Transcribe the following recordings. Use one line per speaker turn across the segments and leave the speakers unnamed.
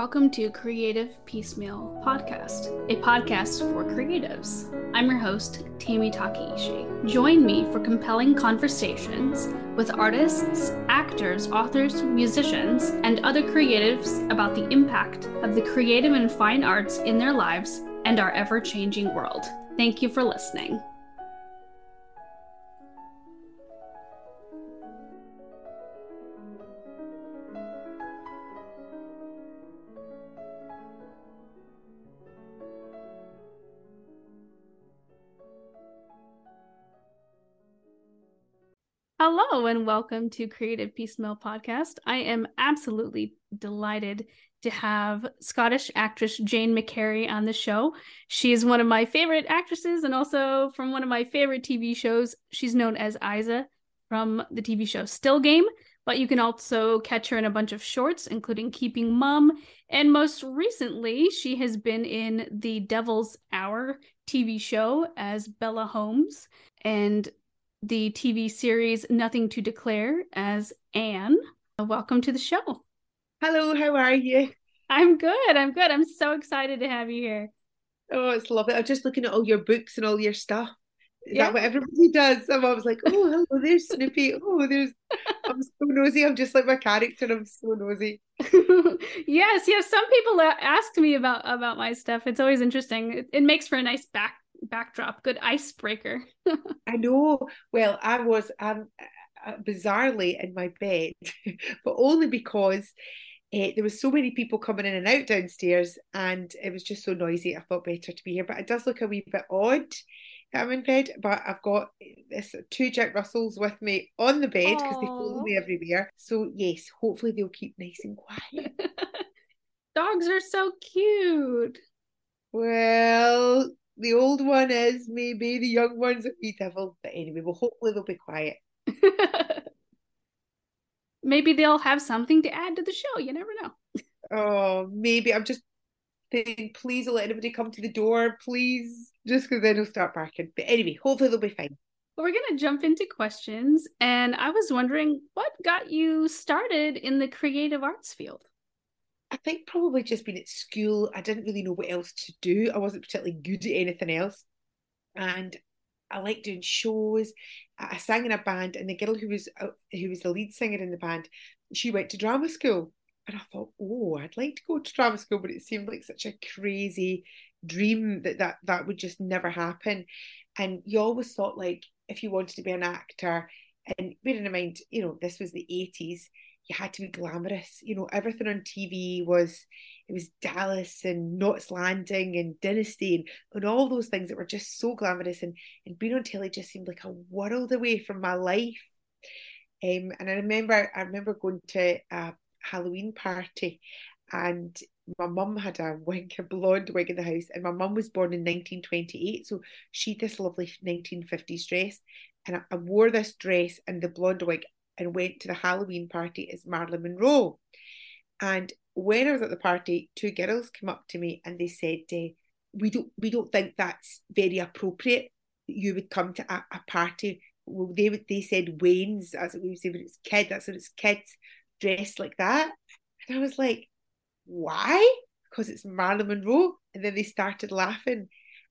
Welcome to Creative Piecemeal Podcast, a podcast for creatives. I'm your host, Tammy Takeishi. Join me for compelling conversations with artists, actors, authors, musicians, and other creatives about the impact of the creative and fine arts in their lives and our ever-changing world. Thank you for listening. Hello and welcome to Creative Piecemeal Podcast. I am absolutely delighted to have Scottish actress Jane McCary on the show. She is one of my favorite actresses and also from one of my favorite TV shows. She's known as Isa from the TV show Still Game, but you can also catch her in a bunch of shorts, including Keeping Mum. And most recently, she has been in the Devil's Hour TV show as Bella Holmes and the TV series Nothing to Declare as Anne. Welcome to the show.
Hello, how are you?
I'm good. I'm so excited to have you here.
Oh, it's lovely. I'm just looking at all your books and all your stuff. Is that what everybody does? I'm always like, oh, hello, there's Snoopy. I'm so nosy. I'm just like my character. I'm so nosy.
Yes. Some people ask me about my stuff. It's always interesting. It makes for a nice backdrop, good icebreaker.
I know. Well, I was bizarrely in my bed, but only because there was so many people coming in and out downstairs, and it was just so noisy. I thought better to be here, but it does look a wee bit odd that I'm in bed. But I've got this two Jack Russells with me on the bed because they follow me everywhere. So yes, hopefully they'll keep nice and quiet.
Dogs are so cute.
Well, the old one is maybe, the young one's a wee devil. But anyway, well, hopefully they'll be quiet.
Maybe they'll have something to add to the show. You never know.
Oh, maybe. I'm just thinking, please don't let anybody come to the door, please. Just because then they'll start barking. But anyway, hopefully they'll be fine.
Well, we're going to jump into questions. And I was wondering, what got you started in the creative arts field?
I think probably just being at school, I didn't really know what else to do. I wasn't particularly good at anything else. And I liked doing shows. I sang in a band, and the girl who was the lead singer in the band, she went to drama school. And I thought, oh, I'd like to go to drama school, but it seemed like such a crazy dream that would just never happen. And you always thought, like, if you wanted to be an actor, and bearing in mind, this was the 80s, you had to be glamorous. Everything on TV was Dallas and Knots Landing and Dynasty and all those things that were just so glamorous, and being on telly just seemed like a world away from my life. And I remember going to a Halloween party, and my mum had a blonde wig in the house, and my mum was born in 1928, so she had this lovely 1950s dress, and I wore this dress and the blonde wig and went to the Halloween party as Marilyn Monroe. And when I was at the party, two girls came up to me and they said, we don't think that's very appropriate that you would come to a party. Well, they said Wayne's, as we would say when it's kid, that's when it's kids dressed like that. And I was like, why? Because it's Marilyn Monroe. And then they started laughing,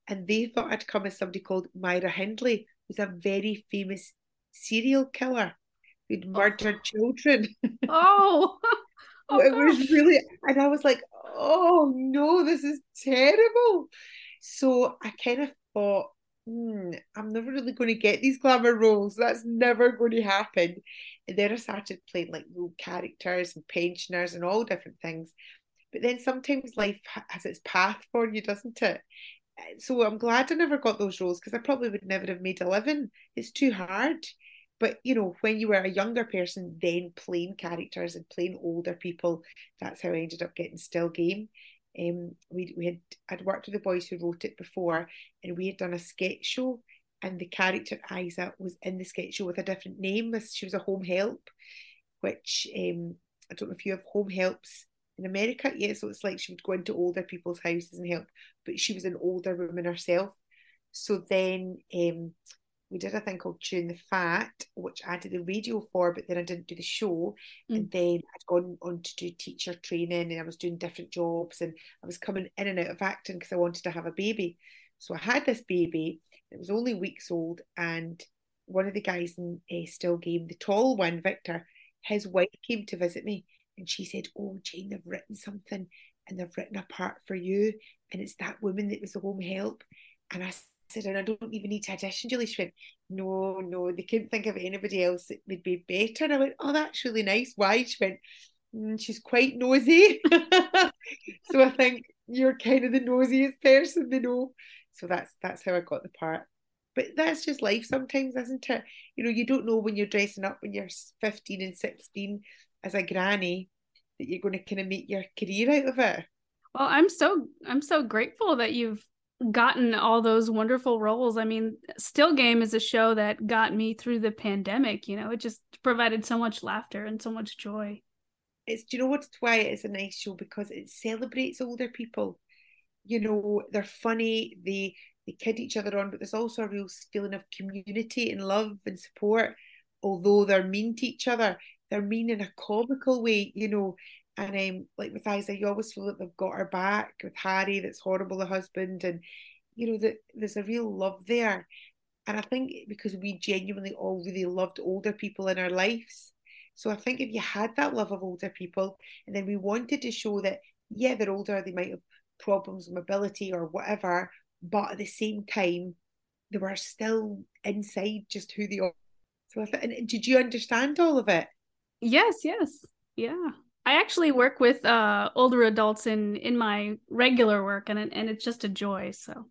and they thought I'd come as somebody called Myra Hindley, who's a very famous serial killer who'd murdered children.
Oh,
It was really, and I was like, oh no, this is terrible. So I kind of thought, I'm never really going to get these glamour roles. That's never going to happen. And then I started playing like little characters and pensioners and all different things. But then sometimes life has its path for you, doesn't it? So I'm glad I never got those roles, because I probably would never have made a living. It's too hard. But when you were a younger person, then playing characters and playing older people, that's how I ended up getting Still Game. I'd worked with the boys who wrote it before, and we had done a sketch show, and the character Isa was in the sketch show with a different name. She was a home help, which I don't know if you have home helps in America. Yeah, so it's like she would go into older people's houses and help, but she was an older woman herself. So then we did a thing called Tune the Fat, which I did the radio for, but then I didn't do the show. And then I'd gone on to do teacher training, and I was doing different jobs, and I was coming in and out of acting because I wanted to have a baby. So I had this baby. It was only weeks old, and one of the guys in Still Game, the tall one, Victor, his wife came to visit me, and she said, "Oh, Jane, they've written something, and they've written a part for you, and it's that woman that was the home help." And I said, "And I don't even need to audition, Julie." She went, no, they couldn't think of anybody else that would be better. And I went, "Oh, that's really nice. Why?" She went, "She's quite nosy." So I think you're kind of the nosiest person they know. So that's how I got the part. But that's just life sometimes, isn't it? You don't know when you're dressing up when you're 15 and 16 as a granny that you're going to kind of make your career out of it.
Well, I'm so grateful that you've gotten all those wonderful roles. I mean, Still Game is a show that got me through the pandemic. It just provided so much laughter and so much joy.
Do you know what's why it is a nice show? Because it celebrates older people. They're funny, they kid each other on, but there's also a real feeling of community and love and support. Although they're mean to each other, they're mean in a comical way, And like with Isa, you always feel that they've got her back. With Harry, that's horrible, the husband, and that there's a real love there. And I think because we genuinely all really loved older people in our lives. So I think if you had that love of older people, and then we wanted to show that, yeah, they're older, they might have problems with mobility or whatever, but at the same time, they were still inside just who they are. So and did you understand all of it?
Yes, yeah. I actually work with older adults in my regular work, and it's just a joy. So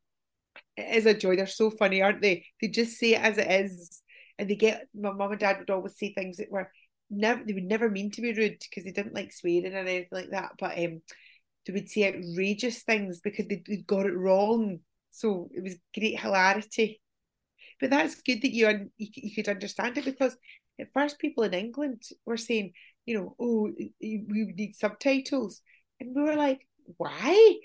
it is a joy. They're so funny, aren't they? They just say it as it is, and my mum and dad would always say things that were never, they would never mean to be rude because they didn't like swearing or anything like that, but they would say outrageous things because they'd got it wrong. So it was great hilarity. But that's good that you could understand it, because at first people in England were saying, "Oh, we need subtitles," and we were like, "Why?"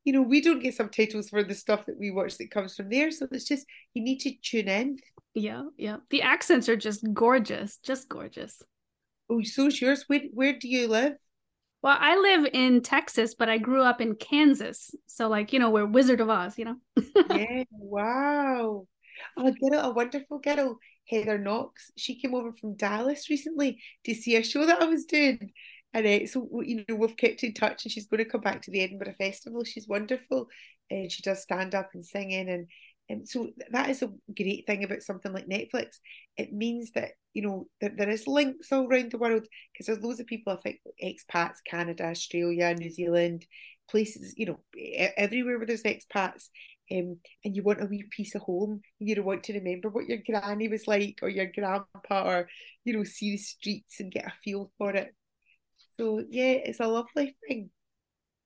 We don't get subtitles for the stuff that we watch that comes from there. So it's just, you need to tune in.
Yeah. The accents are just gorgeous, just gorgeous.
Oh, so's yours. Where do you live?
Well, I live in Texas, but I grew up in Kansas. So we're Wizard of Oz.
Yeah, wow. A wonderful girl, Heather Knox. She came over from Dallas recently to see a show that I was doing. And so, we've kept in touch, and she's going to come back to the Edinburgh Festival. She's wonderful. And she does stand up and singing. And so that is a great thing about something like Netflix. It means that, there is links all around the world, because there's loads of people, I think, expats, Canada, Australia, New Zealand, places, everywhere where there's expats. And you want a wee piece of home. You don't want to remember what your granny was like, or your grandpa, or see the streets and get a feel for it. So yeah, it's a lovely thing.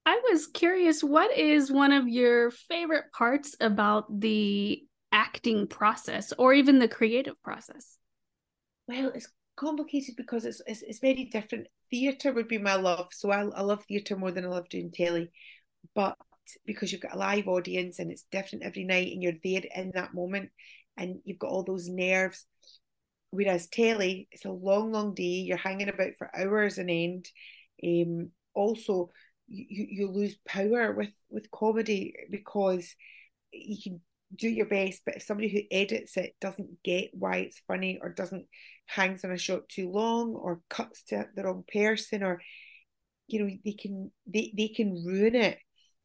I was curious, what is one of your favorite parts about the acting process, or even the creative process?
Well, it's complicated because it's very different. Theatre would be my love, so I love theatre more than I love doing telly, but because you've got a live audience and it's different every night, and you're there in that moment, and you've got all those nerves. Whereas telly, it's a long day. You're hanging about for hours on end. Also, you lose power with comedy, because you can do your best, but if somebody who edits it doesn't get why it's funny, or doesn't hangs on a shot too long, or cuts to the wrong person, or they can ruin it.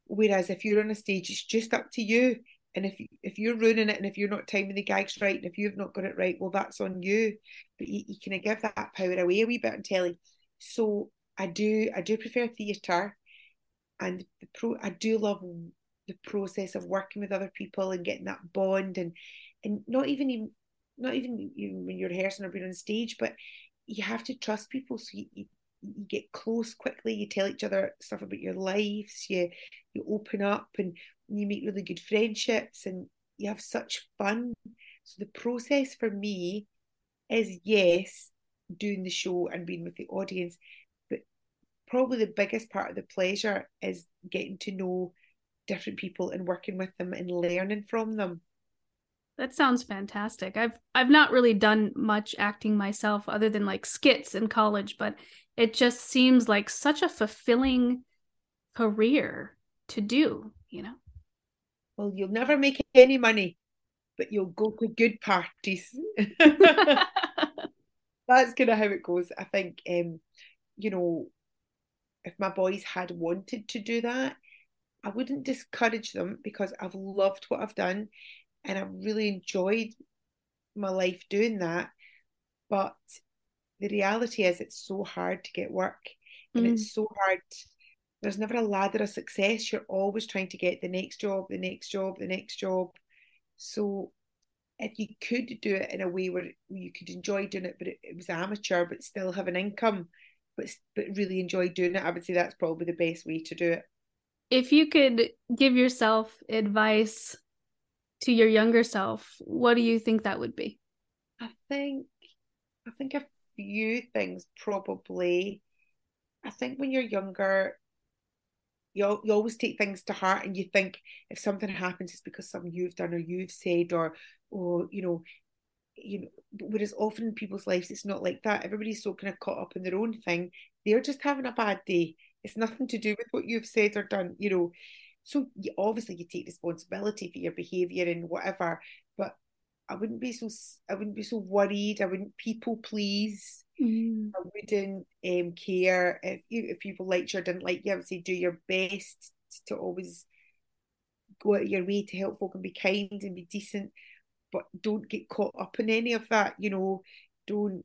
Whereas if you're on a stage, it's just up to you. And if you're ruining it, and if you're not timing the gags right, and if you've not got it right, well, that's on you. But you kind of give that power away a wee bit on telly. So I do prefer theatre, and I do love the process of working with other people and getting that bond, and not even when you're rehearsing or being on stage, but you have to trust people, so you get close quickly. You tell each other stuff about your lives. You open up, and you make really good friendships, and you have such fun. So the process for me is, yes, doing the show and being with the audience, but probably the biggest part of the pleasure is getting to know different people and working with them and learning from them.
That sounds fantastic. I've not really done much acting myself other than like skits in college, but it just seems like such a fulfilling career to do, you know?
Well, you'll never make any money, but you'll go to good parties. That's kind of how it goes. I think, you know, if my boys had wanted to do that, I wouldn't discourage them because I've loved what I've done and I've really enjoyed my life doing that. But the reality is, it's so hard to get work and
Mm.
it's so hard. There's never a ladder of success. You're always trying to get the next job, the next job, the next job. So if you could do it in a way where you could enjoy doing it, but it was amateur, but still have an income, but really enjoy doing it, I would say that's probably the best way to do it.
If you could give yourself advice to your younger self, what do you think that would be?
I think I think a few things probably. I think when you're younger, you always take things to heart and you think if something happens it's because something you've done or you've said or whereas often in people's lives it's not like that. Everybody's so kind of caught up in their own thing. They're just having a bad day. It's nothing to do with what you've said or done. So obviously you take responsibility for your behavior and whatever, but I wouldn't be so worried. I wouldn't people please.
Mm.
I wouldn't care if people liked you or didn't like you. I would say do your best to always go out of your way to help folk and be kind and be decent, but don't get caught up in any of that. Don't.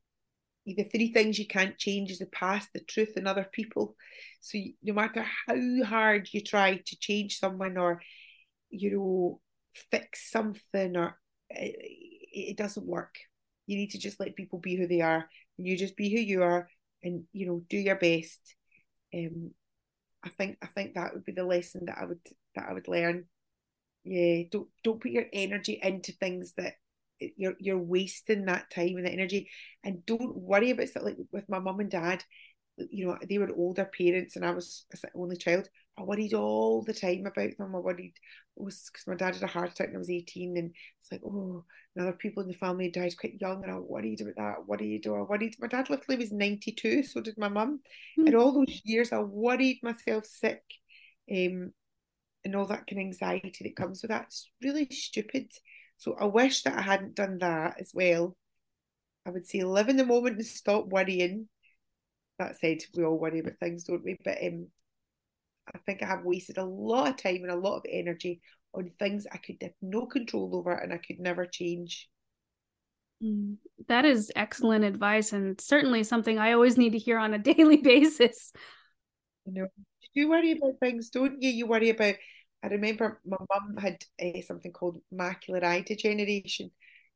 The three things you can't change is the past, the truth, and other people. So no matter how hard you try to change someone or fix something, or it doesn't work. You need to just let people be who they are, and you just be who you are, and do your best. Um, I think that would be the lesson that I would learn. Yeah, don't put your energy into things that you're wasting that time and that energy, and don't worry about stuff like with my mum and dad. They were older parents and I was an only child. I worried all the time about them. I worried it was because my dad had a heart attack when I was 18, and it's like, oh, and other people in the family died quite young, and I worried about that. I worried. My dad lived till he was 92, so did my mum. And all those years I worried myself sick. And all that kind of anxiety that comes with that. It's really stupid. So I wish that I hadn't done that as well. I would say live in the moment and stop worrying. That said, we all worry about things, don't we? But I think I have wasted a lot of time and a lot of energy on things I could have no control over and I could never change.
That is excellent advice and certainly something I always need to hear on a daily basis.
You worry about things, don't you? You worry about. I remember my mum had something called macular eye degeneration,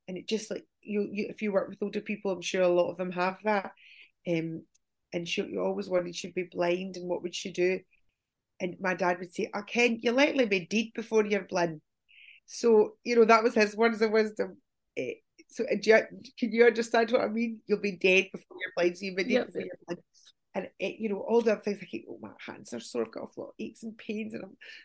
and it just like if you work with older people, I'm sure a lot of them have that. And you always worried she'd be blind, and what would she do? And my dad would say, "I Ken, you'll likely be dead before you're blind." So that was his words of wisdom. So can you understand what I mean? You'll be dead before you're blind, so you'll be dead
Yep.
before you're blind. And all the other things like, oh, my hands are sore, I've got a lot of aches and pains, and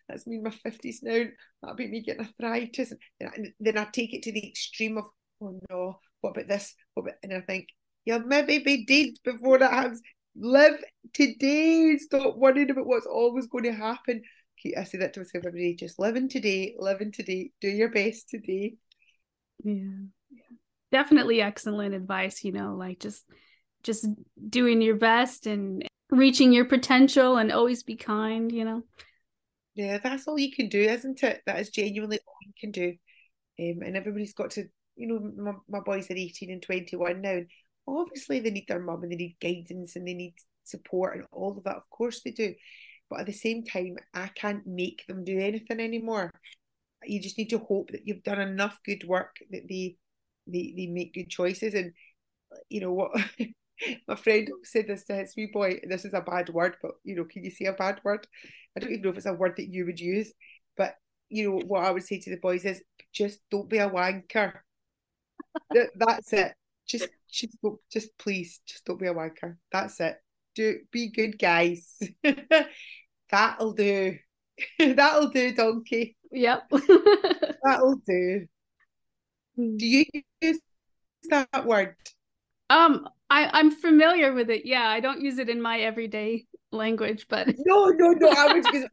that's me in my 50s now. That'll be me getting arthritis. And then I take it to the extreme of, oh no, what about this? And I think, you'll maybe be dead before that happens. Live today. Stop worrying about what's always going to happen. Okay, I say that to myself every day. Just living today, do your best today.
Yeah. Definitely excellent advice, like just doing your best and reaching your potential and always be kind.
Yeah, that's all you can do, isn't it? That is genuinely all you can do. And everybody's got to, my boys are 18 and 21 now, and obviously they need their mum and they need guidance and they need support and all of that. Of course they do. But at the same time, I can't make them do anything anymore. You just need to hope that you've done enough good work that they make good choices. And what my friend said this to his wee boy, this is a bad word, but can you say a bad word? I don't even know if it's a word that you would use, but what I would say to the boys is just don't be a wanker. That's it. Just please, just don't be a wanker. That's it. Be good guys. That'll do. That'll do, donkey.
Yep.
That'll do. Do you use that word?
I'm familiar with it. Yeah, I don't use it in my everyday language, but
No, no, no. I would because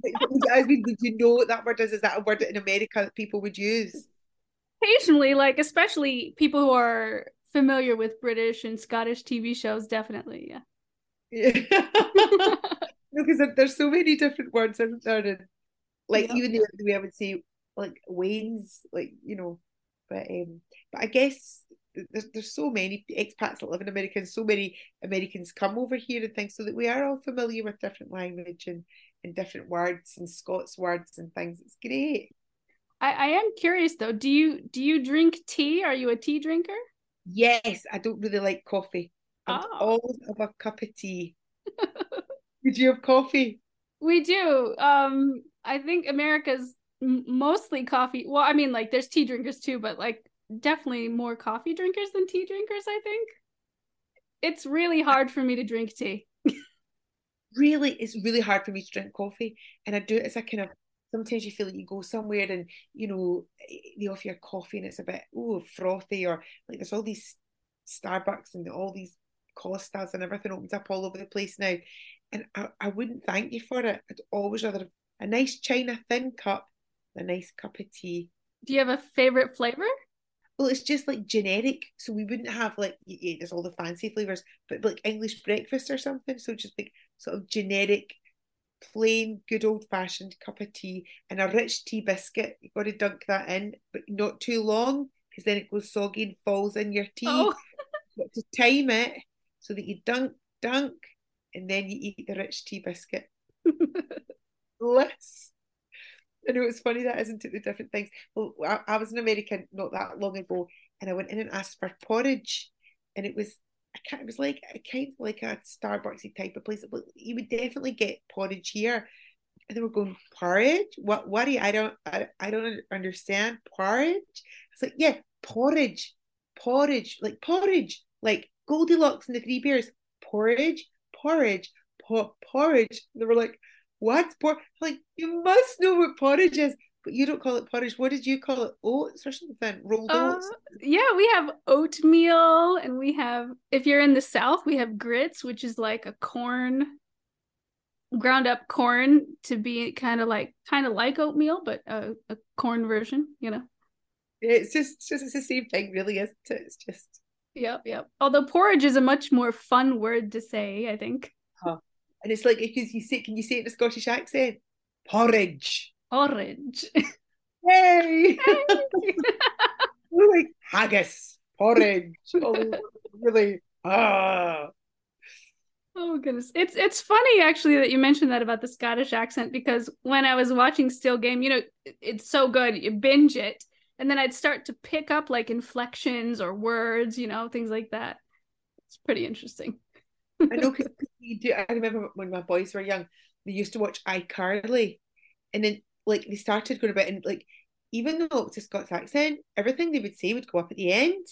I mean, would you know what that word is? Is that a word in America that people would use?
occasionally, like especially people who are familiar with British and Scottish TV shows, definitely, yeah.
Yeah. No, because there's so many different words out there, and like
Yep,
even
yep.
the way I would say like Wayne's, like but I guess there's so many expats that live in America, and so many Americans come over here and things, so that we are all familiar with different language and different words and Scots words and things. It's great.
I am curious though. Do you drink tea? Are you a tea drinker?
Yes, I don't really like coffee. I'm
Oh,
always of a cup of tea. Would you have coffee?
we do. I think America's mostly coffee. Well, I mean, like there's tea drinkers too, but like definitely more coffee drinkers than tea drinkers, I think. It's really hard for me to drink tea.
Really, it's really hard for me to drink coffee, and I do it as a kind of, sometimes you feel like you go somewhere and they offer you coffee and it's a bit frothy, or like there's all these Starbucks and all these Costas and everything opens up all over the place now, and I wouldn't thank you for it. I'd always rather have a nice china thin cup, a nice cup of tea.
Do you have a favorite flavor?
Well, it's just like generic, so we wouldn't have like there's all the fancy flavors, but like English breakfast or something. So just like sort of generic, plain, good old fashioned cup of tea and a rich tea biscuit. You've got to dunk that in, but not too long because then it goes soggy and falls in your
Oh,
tea. You've got to time it so that you dunk, and then you eat the rich tea biscuit. Bliss. I know it's funny that, isn't it? The different things. Well, I was in America not that long ago, and I went in and asked for porridge, and it was like a kind of like a Starbucksy type of place. But you would definitely get porridge here, and they were going porridge. What? What? I don't understand porridge. It's like yeah, porridge, like Goldilocks and the Three Bears. Porridge, porridge, porridge. They were like, what? Like, you must know what porridge is, but you don't call it porridge. What did you call it? Oats or something? Rolled
uh,
oats?
yeah, we have oatmeal, and we have, if you're in the South, we have grits, which is like a corn, ground up corn to be kind of like oatmeal, but a corn version, you know.
It's just it's the same thing, really, isn't it? It's just
Yep, yep. Although porridge is a much more fun word to say, I think.
huh. And it's like because can you say it in a Scottish accent? Porridge.
Orange.
Yay! We're like haggis, porridge. Oh, really? Ah.
Oh goodness. It's funny actually that you mentioned that about the Scottish accent because when I was watching Still Game, it's so good. You binge it and then I'd start to pick up like inflections or words, things like that. It's pretty interesting.
I know because you do. I remember when my boys were young, they used to watch iCarly, and then like they started going about and like even though it's a Scots accent, everything they would say would go up at the end,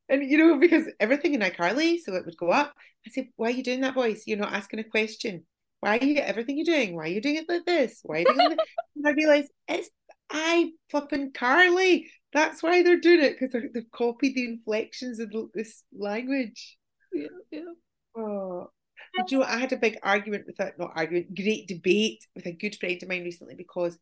and because everything in iCarly, so it would go up. I said, "Why are you doing that, boys? You're not asking a question. Why are you everything you're doing? Why are you doing it like this? Why are you doing it like this?" And I realized it's I flipping Carly. That's why they're doing it because they've copied the inflections of this language.
Yeah, yeah.
Oh, but I had a big argument with that, not argument, great debate with a good friend of mine recently because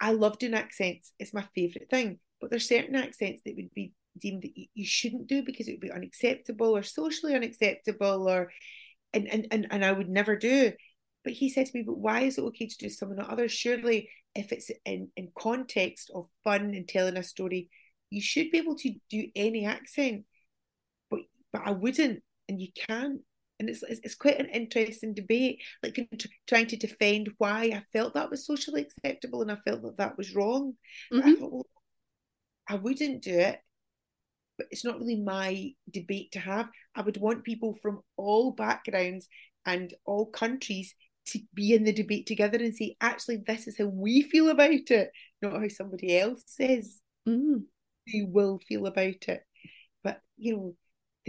I love doing accents. It's my favourite thing. But there's certain accents that would be deemed that you shouldn't do because it would be unacceptable or socially unacceptable or and I would never do. But he said to me, but why is it okay to do some and not others? Surely if it's in context of fun and telling a story, you should be able to do any accent. But I wouldn't, and you can't. And it's quite an interesting debate, like trying to defend why I felt that was socially acceptable and I felt that that was wrong. But I
Mm-hmm.
thought, well, I wouldn't do it, but it's not really my debate to have. I would want people from all backgrounds and all countries to be in the debate together and say, actually, this is how we feel about it, not how somebody else says
Mm.
they will feel about it. But the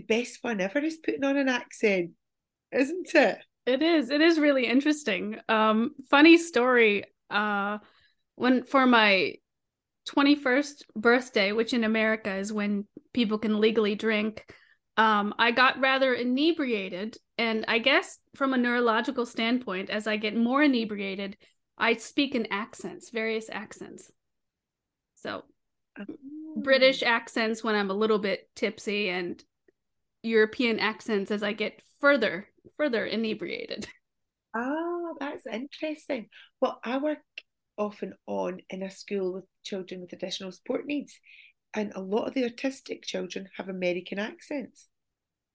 best fun ever is putting on an accent, isn't it?
It is. It is really interesting. Funny story. When for my 21st birthday, which in America is when people can legally drink, I got rather inebriated. And I guess from a neurological standpoint, as I get more inebriated, I speak in accents, various accents. So British accents when I'm a little bit tipsy, and European accents as I get further inebriated.
Oh, that's interesting. Well, I work off and on in a school with children with additional support needs, and a lot of the autistic children have American accents,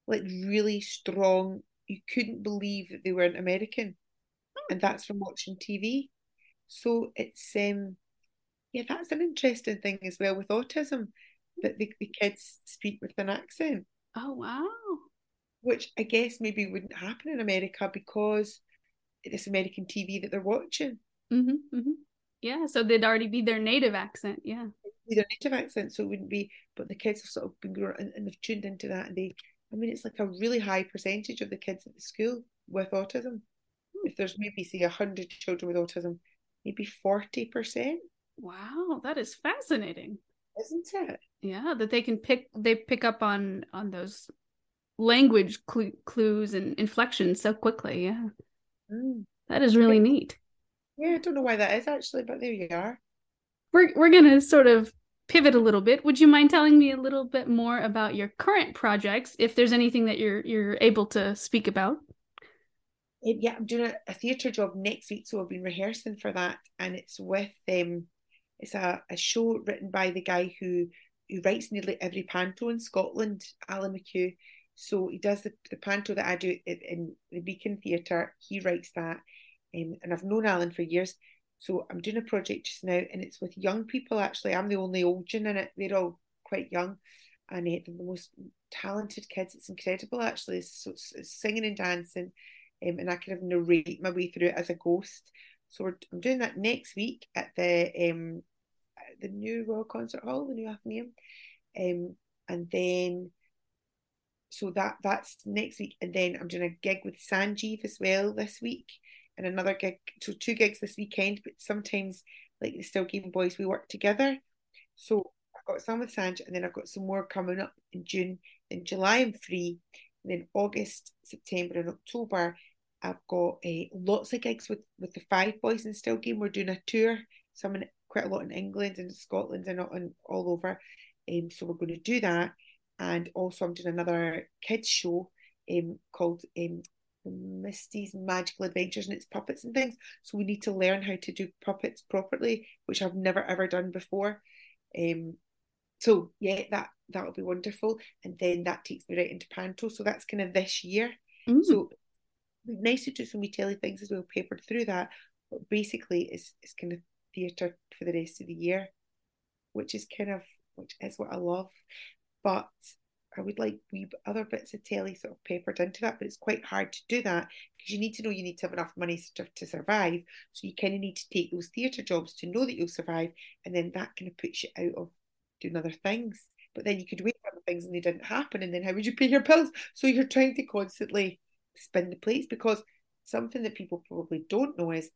like really strong. You couldn't believe that they weren't American, and that's from watching TV. So it's yeah, that's an interesting thing as well with autism, that the kids speak with an accent,
Oh, wow.
which I guess maybe wouldn't happen in America because it's American TV that they're watching.
Mm-hmm, mm-hmm. Yeah, so they'd already be their native accent. Yeah.
Their native accent, so it wouldn't be, but the kids have sort of been grown and they've tuned into that, and I mean, it's like a really high percentage of the kids at the school with autism. If there's maybe say 100 children with autism, maybe 40%,
Wow, that is fascinating.
isn't it?
Yeah, that they pick up on those language clues and inflections so quickly. Yeah.
Mm.
That is really neat.
Yeah, I don't know why that is actually, but there you are.
We're gonna sort of pivot a little bit. Would you mind telling me a little bit more about your current projects, if there's anything that you're able to speak about?
Yeah, I'm doing a theatre job next week, so I've been rehearsing for that, and it's a show written by the guy who writes nearly every panto in Scotland, Alan McHugh. So he does the panto that I do in the Beacon Theatre. He writes that, and I've known Alan for years. So I'm doing a project just now, and it's with young people. Actually, I'm the only Olgin in it. They're all quite young, and they're the most talented kids. It's incredible, actually. So it's singing and dancing, and I kind of narrate my way through it as a ghost. So I'm doing that next week at the new Royal Concert Hall, the new Athenaeum, and then so that's next week, and then I'm doing a gig with Sanjeev as well this week, and another gig, so two gigs this weekend. But sometimes, like the Still Game Boys, we work together. So I've got some with Sanj, and then I've got some more coming up in June. In July, I'm free, and then August, September, and October, I've got lots of gigs with the Five Boys and Still Game. We're doing a tour, some in quite a lot in England and Scotland and all over. So we're going to do that, and also I'm doing another kids show called Misty's Magical Adventures, and it's puppets and things. So we need to learn how to do puppets properly, which I've never ever done before. So yeah, that'll be wonderful, and then that takes me right into panto. So that's kind of this year.
Mm.
So it'd be nice to do some wee telly things as well, papered through that. But basically, it's kind of theatre for the rest of the year, which is what I love. But I would like wee other bits of telly sort of peppered into that, but it's quite hard to do that because you need to know you need to have enough money to survive. So you kind of need to take those theatre jobs to know that you'll survive, and then that kind of puts you out of doing other things. But then you could wait for other things and they didn't happen, and then how would you pay your bills? So you're trying to constantly spin the plates, because something that people probably don't know is,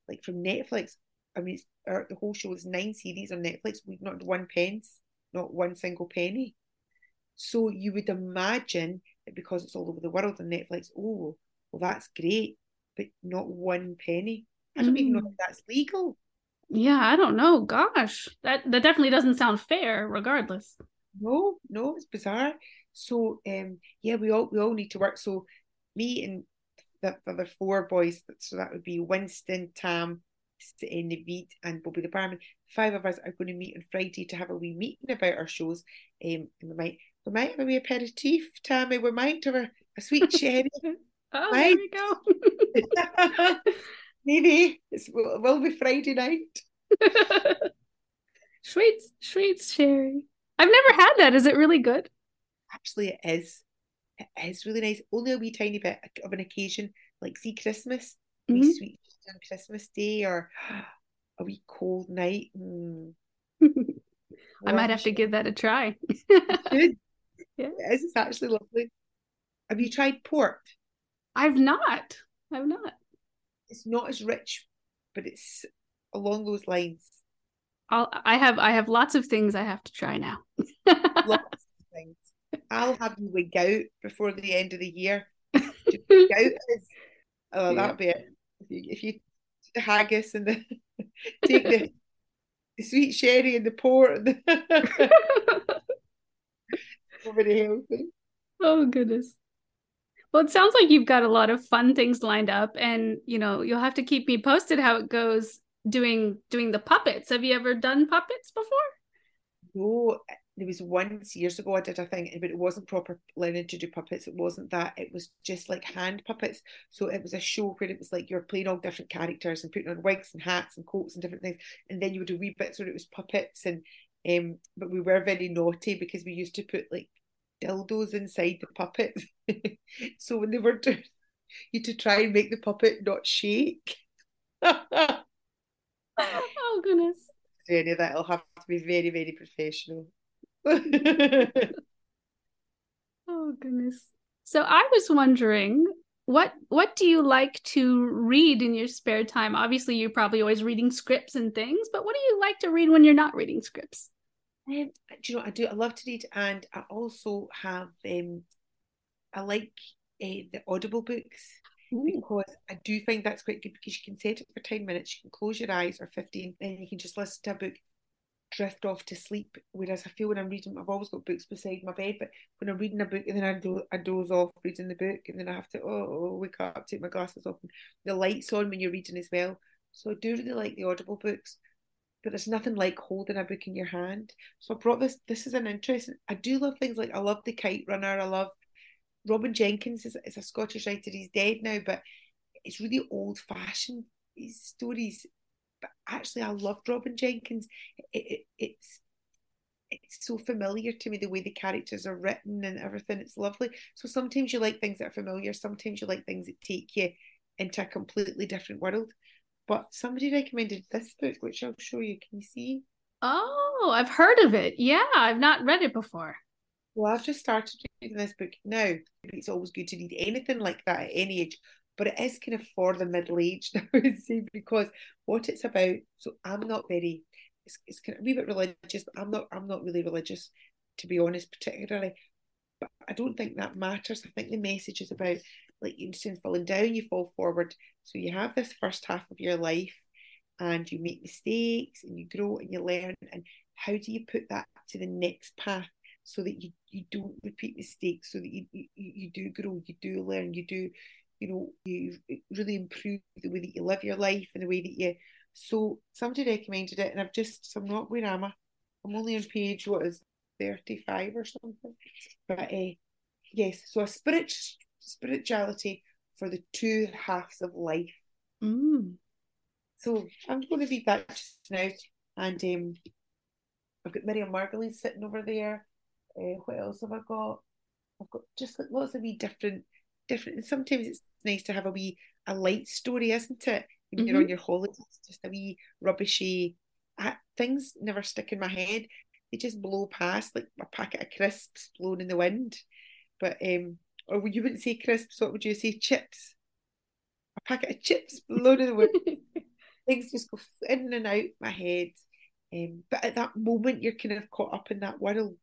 like, from Netflix, I mean, the whole show is 9 series on Netflix. We've not one pence, not one single penny. So you would imagine that because it's all over the world on Netflix, oh, well, that's great, but not one penny. I don't even know if that's legal.
Yeah, I don't know. Gosh, that definitely doesn't sound fair, regardless.
No, it's bizarre. So yeah, we all need to work. So me and the other four boys, so that would be Winston, Tam, Naveed, and Bobby the barman. Five of us are going to meet on Friday to have a wee meeting about our shows. And we might have a wee aperitif, Tammy. We might have a sweet sherry.
Oh, there we
go. Maybe it will be Friday night.
Sweet sherry. I've never had that. Is it really good?
Actually, it is. It is really nice. Only a wee tiny bit of an occasion, like see Christmas, wee sweet on Christmas Day, or a wee cold night.
I might have to give that a try.
Good.
Yeah.
It is. It's actually lovely. Have you tried port?
I've not.
It's not as rich, but it's along those lines.
I have lots of things I have to try now.
Lots of things. I'll have you wig out before the end of the year. Do you wig out is, oh,
Yeah.
that'll be it. If you the haggis and the take the sweet sherry and the port and the very healthy.
Oh goodness. Well, it sounds like you've got a lot of fun things lined up, and you'll have to keep me posted how it goes doing the puppets. Have you ever done puppets before?
No, there was once years ago I did a thing, but it wasn't proper learning to do puppets. It wasn't that. It was just like hand puppets. So it was a show where it was like you're playing all different characters and putting on wigs and hats and coats and different things. And then you would do wee bits where it was puppets and but we were very naughty because we used to put like dildos inside the puppets. So when they were doing you to try and make the puppet not shake.
Oh goodness.
Any of that, it'll have to be very, very professional.
Oh goodness. So I was wondering, what do you like to read in your spare time? Obviously, you're probably always reading scripts and things, but what do you like to read when you're not reading scripts?
Do you know, I do. I love to read, and I also have. I like the Audible books
Ooh.
because I do find that's quite good because you can set it for 10 minutes. You can close your eyes or 15, and you can just listen to a book, drift off to sleep. Whereas I feel when I'm reading, I've always got books beside my bed, but when I'm reading a book and then I doze off reading the book, and then I have to wake up, take my glasses off, and the lights on when you're reading as well. So I do really like the Audible books, but there's nothing like holding a book in your hand. So I brought this. This is an interesting. I do love things like I love The Kite Runner. I love Robin Jenkins is a Scottish writer. He's dead now, but it's really old fashioned. These stories, but actually, I loved Robin Jenkins. It's so familiar to me the way the characters are written and everything. It's lovely. So sometimes you like things that are familiar. Sometimes you like things that take you into a completely different world. But somebody recommended this book, which I'll show you. Can you see?
Oh, I've heard of it. Yeah, I've not read it before.
Well, I've just started reading this book now. It's always good to read anything like that at any age, but it is kind of for the middle aged, I would say, because what it's about. So I'm not very. It's kind of a wee bit religious, but I'm not really religious, to be honest, particularly. But I don't think that matters. I think the message is about like instead of falling down, you fall forward. So you have this first half of your life, and you make mistakes, and you grow, and you learn. And how do you put that to the next path? So that you don't repeat mistakes, so that you do grow, you do learn, you do, you really improve the way that you live your life and the way that you. So somebody recommended it, and so I'm not where am I? I'm only on page what is 35 or something. But yes, so spirituality for the two halves of life.
Mm.
So I'm going to read that just now, and I've got Miriam Margolyes sitting over there. What else have I got? I've got just like lots of wee different. And sometimes it's nice to have a light story, isn't it? When you're
Mm-hmm.
on your holidays, just a wee rubbishy. Things never stick in my head. They just blow past like a packet of crisps blown in the wind. But or you wouldn't say crisps. What would you say? Chips. A packet of chips blown in the wind. Things just go in and out my head. But at that moment, you're kind of caught up in that world.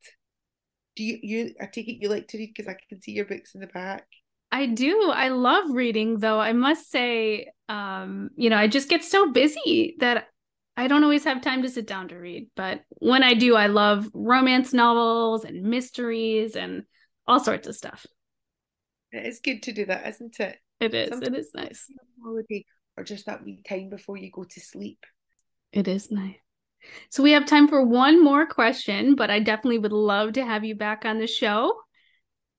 Do you I take it you like to read because I can see your books in the back.
I do. I love reading, though. I must say, I just get so busy that I don't always have time to sit down to read. But when I do, I love romance novels and mysteries and all sorts of stuff.
It's good to do that, isn't it?
It is.
Sometimes
It is nice.
holiday or just that wee time before you go to sleep.
It is nice. So we have time for one more question, but I definitely would love to have you back on the show,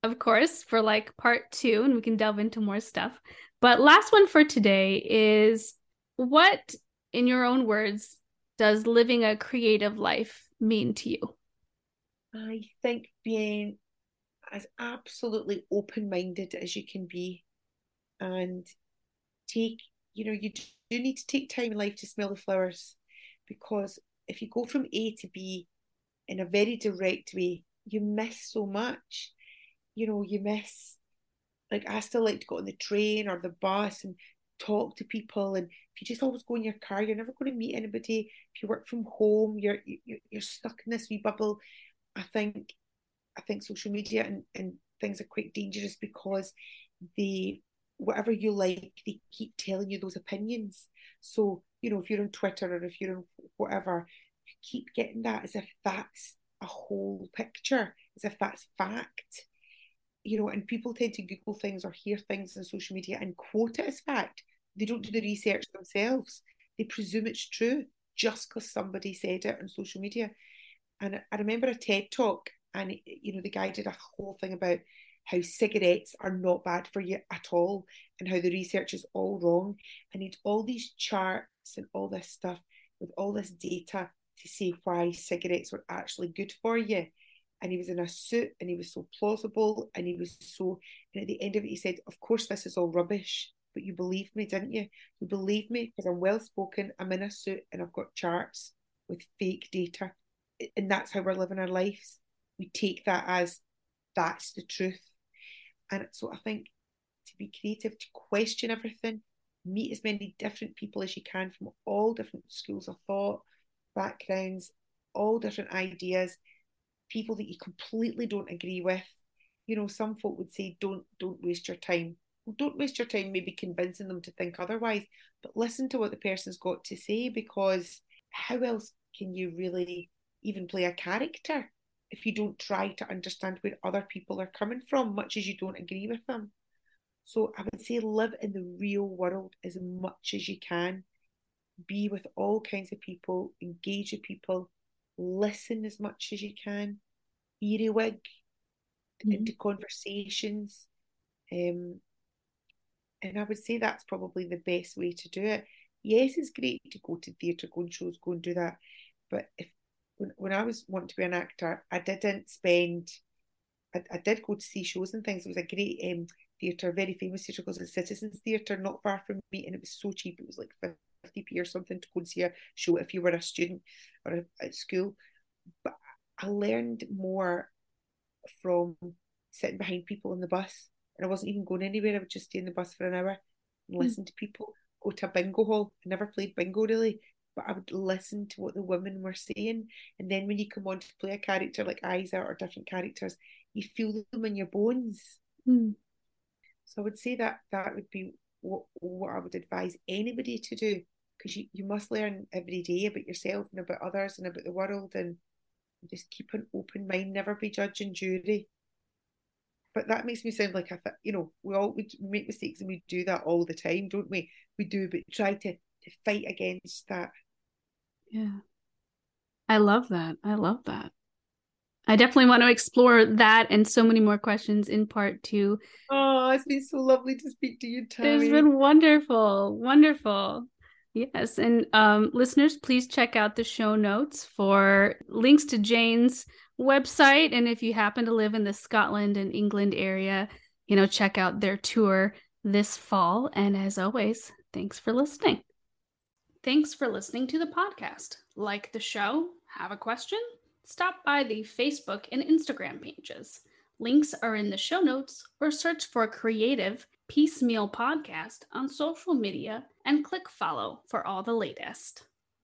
of course, for like part two, and we can delve into more stuff. But last one for today is what, in your own words, does living a creative life mean to you?
I think being as absolutely open-minded as you can be and take, you do need to take time in life to smell the flowers because if you go from A to B in a very direct way, you miss so much. You miss, like, I still like to go on the train or the bus and talk to people. And if you just always go in your car, you're never going to meet anybody. If you work from home, you're stuck in this wee bubble. I think social media and things are quite dangerous because they, whatever you like, they keep telling you those opinions. So, if you're on Twitter or if you're on whatever, you keep getting that as if that's a whole picture, as if that's fact. And people tend to Google things or hear things on social media and quote it as fact. They don't do the research themselves. They presume it's true just because somebody said it on social media. And I remember a TED talk, and the guy did a whole thing about how cigarettes are not bad for you at all, and how the research is all wrong. And he'd all these charts and all this stuff with all this data to say why cigarettes were actually good for you. And he was in a suit, and he was so plausible, and he was so. And at the end of it, he said, "Of course, this is all rubbish, but you believed me, didn't you? You believed me because I'm well spoken, I'm in a suit, and I've got charts with fake data." And that's how we're living our lives. We take that as that's the truth. And so I think to be creative, to question everything, meet as many different people as you can from all different schools of thought, backgrounds, all different ideas, people that you completely don't agree with. Some folk would say, don't waste your time. Well, don't waste your time maybe convincing them to think otherwise, but listen to what the person's got to say, because how else can you really even play a character if you don't try to understand where other people are coming from, much as you don't agree with them? So I would say live in the real world as much as you can. Be with all kinds of people, engage with people, listen as much as you can, earwig into conversations. And I would say that's probably the best way to do it. Yes, it's great to go to theatre, go and shows, go and do that. But when I was wanting to be an actor, I didn't spend. I did go to see shows and things. It was a great theatre, very famous theatre called the Citizens Theatre, not far from me, and it was so cheap. It was like 50p or something to go and see a show if you were a student or at school. But I learned more from sitting behind people on the bus, and I wasn't even going anywhere. I would just stay in the bus for an hour and listen to people. Go to a bingo hall. I never played bingo really, but I would listen to what the women were saying. And then when you come on to play a character like Isa or different characters, you feel them in your bones. So I would say that would be what I would advise anybody to do, because you must learn every day about yourself and about others and about the world, and just keep an open mind, never be judge and jury. But that makes me sound like we make mistakes, and we do that all the time, don't we? We do, but try to fight against that.
Yeah. I love that. I definitely want to explore that and so many more questions in part 2.
Oh, it's been so lovely to speak to you, Tammy.
It's been wonderful. Yes, and listeners, please check out the show notes for links to Jane's website. And if you happen to live in the Scotland and England area, check out their tour this fall. And as always, thanks for listening. Thanks for listening to the podcast. Like the show? Have a question? Stop by the Facebook and Instagram pages. Links are in the show notes, or search for Creative Piecemeal Podcast on social media and click follow for all the latest.